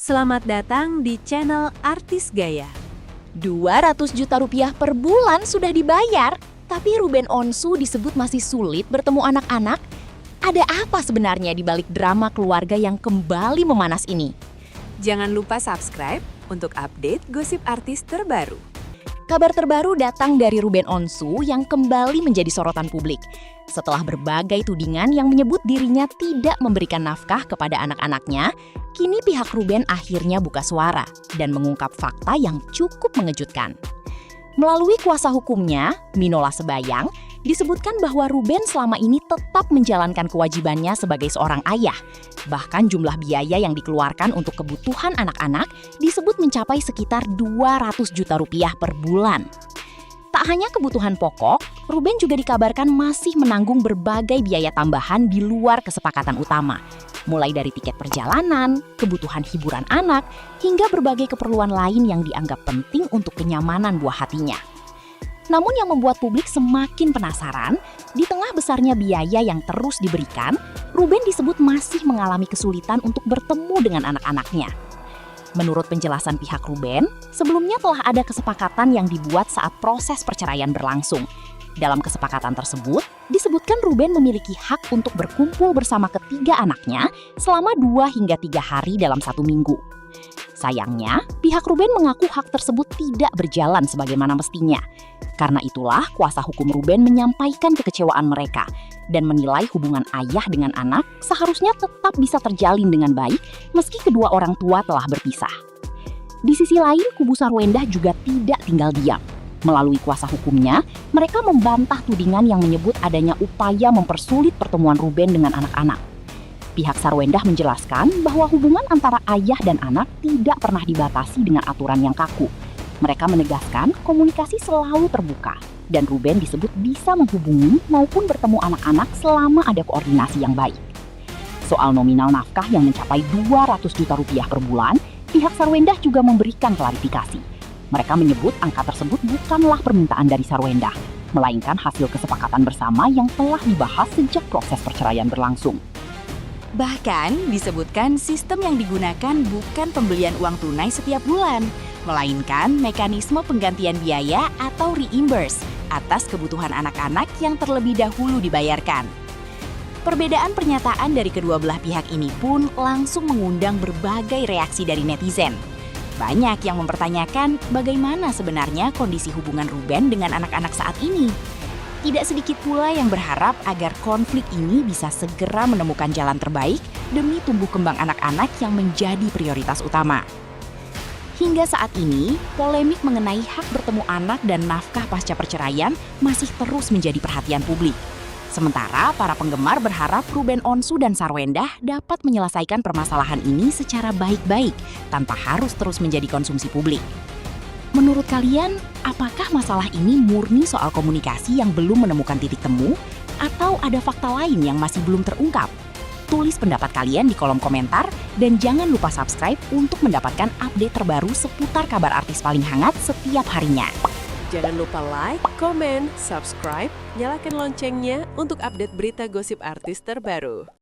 Selamat datang di channel Artis Gaya. 200 juta rupiah per bulan sudah dibayar, tapi Ruben Onsu disebut masih sulit bertemu anak-anak. Ada apa sebenarnya di balik drama keluarga yang kembali memanas ini? Jangan lupa subscribe untuk update gosip artis terbaru. Kabar terbaru datang dari Ruben Onsu yang kembali menjadi sorotan publik. Setelah berbagai tudingan yang menyebut dirinya tidak memberikan nafkah kepada anak-anaknya, kini pihak Ruben akhirnya buka suara dan mengungkap fakta yang cukup mengejutkan. Melalui kuasa hukumnya, Minola Sebayang, disebutkan bahwa Ruben selama ini tetap menjalankan kewajibannya sebagai seorang ayah. Bahkan jumlah biaya yang dikeluarkan untuk kebutuhan anak-anak disebut mencapai sekitar 200 juta rupiah per bulan. Tak hanya kebutuhan pokok, Ruben juga dikabarkan masih menanggung berbagai biaya tambahan di luar kesepakatan utama. Mulai dari tiket perjalanan, kebutuhan hiburan anak, hingga berbagai keperluan lain yang dianggap penting untuk kenyamanan buah hatinya. Namun yang membuat publik semakin penasaran, di tengah besarnya biaya yang terus diberikan, Ruben disebut masih mengalami kesulitan untuk bertemu dengan anak-anaknya. Menurut penjelasan pihak Ruben, sebelumnya telah ada kesepakatan yang dibuat saat proses perceraian berlangsung. Dalam kesepakatan tersebut, disebutkan Ruben memiliki hak untuk berkumpul bersama ketiga anaknya selama 2 hingga 3 hari dalam 1 minggu. Sayangnya, pihak Ruben mengaku hak tersebut tidak berjalan sebagaimana mestinya. Karena itulah, kuasa hukum Ruben menyampaikan kekecewaan mereka dan menilai hubungan ayah dengan anak seharusnya tetap bisa terjalin dengan baik meski kedua orang tua telah berpisah. Di sisi lain, kubu Sarwendah juga tidak tinggal diam. Melalui kuasa hukumnya, mereka membantah tudingan yang menyebut adanya upaya mempersulit pertemuan Ruben dengan anak-anak. Pihak Sarwendah menjelaskan bahwa hubungan antara ayah dan anak tidak pernah dibatasi dengan aturan yang kaku. Mereka menegaskan komunikasi selalu terbuka, dan Ruben disebut bisa menghubungi maupun bertemu anak-anak selama ada koordinasi yang baik. Soal nominal nafkah yang mencapai 200 juta rupiah per bulan, pihak Sarwendah juga memberikan klarifikasi. Mereka menyebut angka tersebut bukanlah permintaan dari Sarwendah, melainkan hasil kesepakatan bersama yang telah dibahas sejak proses perceraian berlangsung. Bahkan disebutkan sistem yang digunakan bukan pembelian uang tunai setiap bulan, melainkan mekanisme penggantian biaya atau reimburse atas kebutuhan anak-anak yang terlebih dahulu dibayarkan. Perbedaan pernyataan dari kedua belah pihak ini pun langsung mengundang berbagai reaksi dari netizen. Banyak yang mempertanyakan bagaimana sebenarnya kondisi hubungan Ruben dengan anak-anak saat ini. Tidak sedikit pula yang berharap agar konflik ini bisa segera menemukan jalan terbaik demi tumbuh kembang anak-anak yang menjadi prioritas utama. Hingga saat ini, polemik mengenai hak bertemu anak dan nafkah pasca perceraian masih terus menjadi perhatian publik. Sementara para penggemar berharap Ruben Onsu dan Sarwendah dapat menyelesaikan permasalahan ini secara baik-baik tanpa harus terus menjadi konsumsi publik. Menurut kalian, apakah masalah ini murni soal komunikasi yang belum menemukan titik temu atau ada fakta lain yang masih belum terungkap? Tulis pendapat kalian di kolom komentar dan jangan lupa subscribe untuk mendapatkan update terbaru seputar kabar artis paling hangat setiap harinya. Jangan lupa like, komen, subscribe, nyalakan loncengnya untuk update berita gosip artis terbaru.